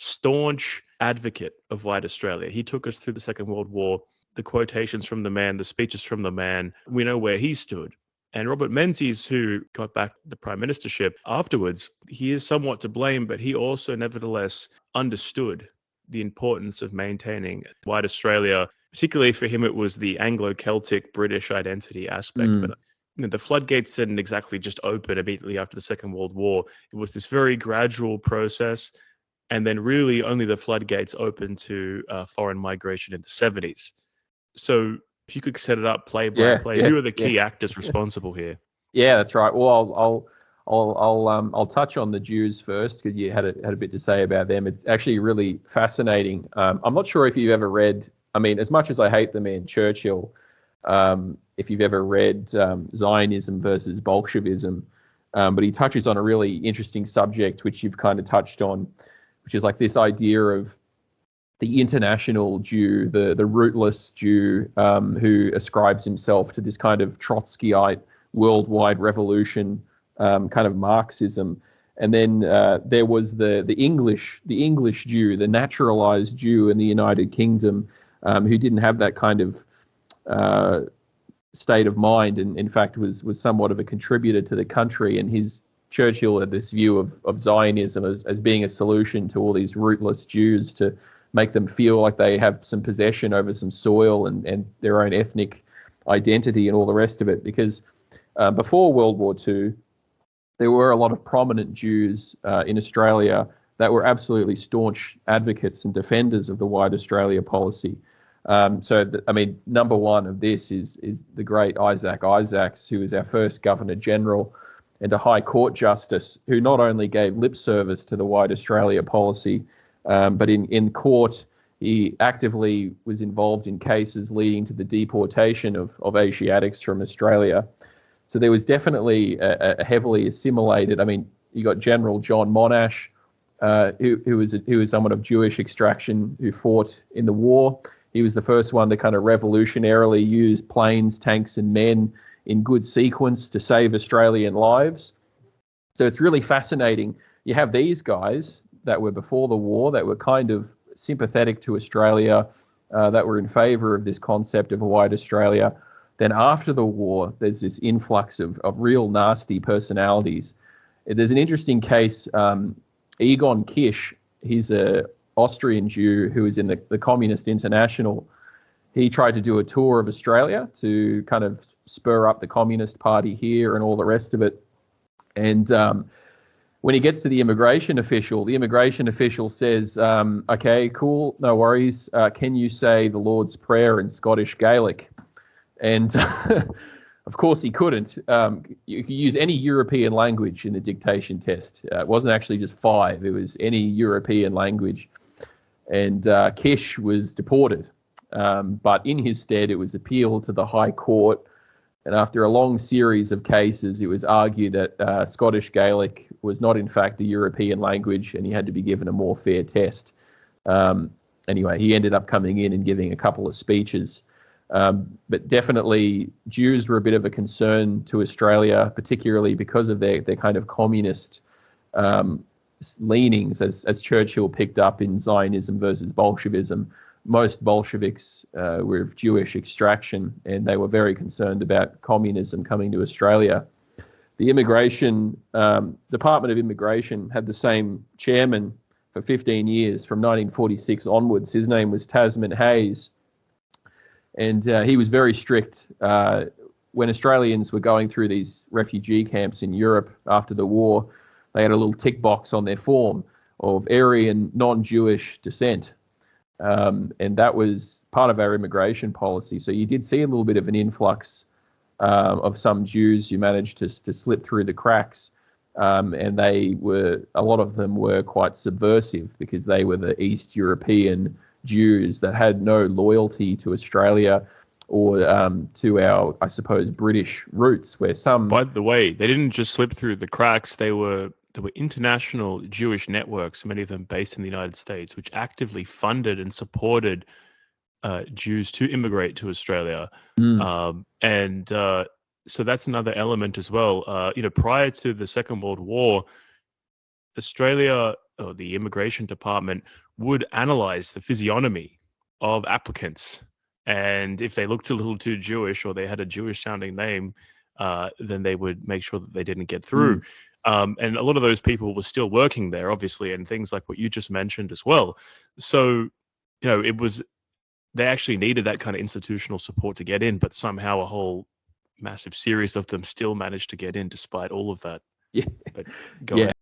staunch advocate of white Australia. He took us through the Second World War. The quotations from the man, the speeches from the man, we know where he stood. And Robert Menzies, who got back the prime ministership afterwards, he is somewhat to blame, but he also nevertheless understood the importance of maintaining white Australia. Particularly for him, it was the Anglo-Celtic British identity aspect. But the floodgates didn't exactly just open immediately after the Second World War. It was this very gradual process. And then really only the floodgates opened to foreign migration in the 70s. So if you could set it up play by play, who are the key actors responsible here? Yeah, that's right. Well, I'll touch on the Jews first because you had a bit to say about them. It's actually really fascinating. I'm not sure if you've ever read. I mean, as much as I hate the man Churchill, if you've ever read Zionism versus Bolshevism, but he touches on a really interesting subject which you've kind of touched on, which is like this idea of the international Jew, the rootless Jew, who ascribes himself to this kind of Trotskyite worldwide revolution, kind of Marxism. And then there was the English Jew, the naturalized Jew in the United Kingdom, who didn't have that kind of state of mind, and in fact was somewhat of a contributor to the country. And Churchill had this view of Zionism as being a solution to all these rootless Jews, to make them feel like they have some possession over some soil and their own ethnic identity and all the rest of it. Because before World War II, there were a lot of prominent Jews in Australia that were absolutely staunch advocates and defenders of the White Australia policy. Number one of this is the great Isaac Isaacs, who was our first Governor General and a High Court Justice, who not only gave lip service to the White Australia policy, but in court, he actively was involved in cases leading to the deportation of Asiatics from Australia. So there was definitely a heavily assimilated. I mean, you got General John Monash, who was someone of Jewish extraction who fought in the war. He was the first one to kind of revolutionarily use planes, tanks, and men in good sequence to save Australian lives. So it's really fascinating. You have these guys that were before the war, that were kind of sympathetic to Australia, that were in favour of this concept of a white Australia. Then after the war, there's this influx of real nasty personalities. There's an interesting case, Egon Kisch, he's a Austrian Jew who was in the Communist International. He tried to do a tour of Australia to kind of spur up the Communist Party here and all the rest of it. And when he gets to the immigration official says, okay, cool, no worries. Can you say the Lord's Prayer in Scottish Gaelic? And of course he couldn't. You could use any European language in the dictation test. It wasn't actually just 5. It was any European language. And Kisch was deported. But in his stead, it was appealed to the High Court. And after a long series of cases, it was argued that Scottish Gaelic was not, in fact, a European language, and he had to be given a more fair test. Anyway, he ended up coming in and giving a couple of speeches. But definitely, Jews were a bit of a concern to Australia, particularly because of their kind of communist leanings, as Churchill picked up in Zionism versus Bolshevism. Most Bolsheviks were of Jewish extraction, and they were very concerned about communism coming to Australia. The Department of Immigration had the same chairman for 15 years, from 1946 onwards. His name was Tasman Hayes, and he was very strict. When Australians were going through these refugee camps in Europe after the war, they had a little tick box on their form of Aryan non-Jewish descent. And that was part of our immigration policy. So you did see a little bit of an influx of some Jews who managed to slip through the cracks. And a lot of them were quite subversive because they were the East European Jews that had no loyalty to Australia or to our, I suppose, British roots, where some... By the way, they didn't just slip through the cracks. There were international Jewish networks, many of them based in the United States, which actively funded and supported Jews to immigrate to Australia. So that's another element as well. Prior to the Second World War, Australia or the immigration department would analyze the physiognomy of applicants. And if they looked a little too Jewish or they had a Jewish sounding name, then they would make sure that they didn't get through. And a lot of those people were still working there, obviously, and things like what you just mentioned as well. So, they actually needed that kind of institutional support to get in, but somehow a whole massive series of them still managed to get in despite all of that. Yeah. But go Yeah. ahead.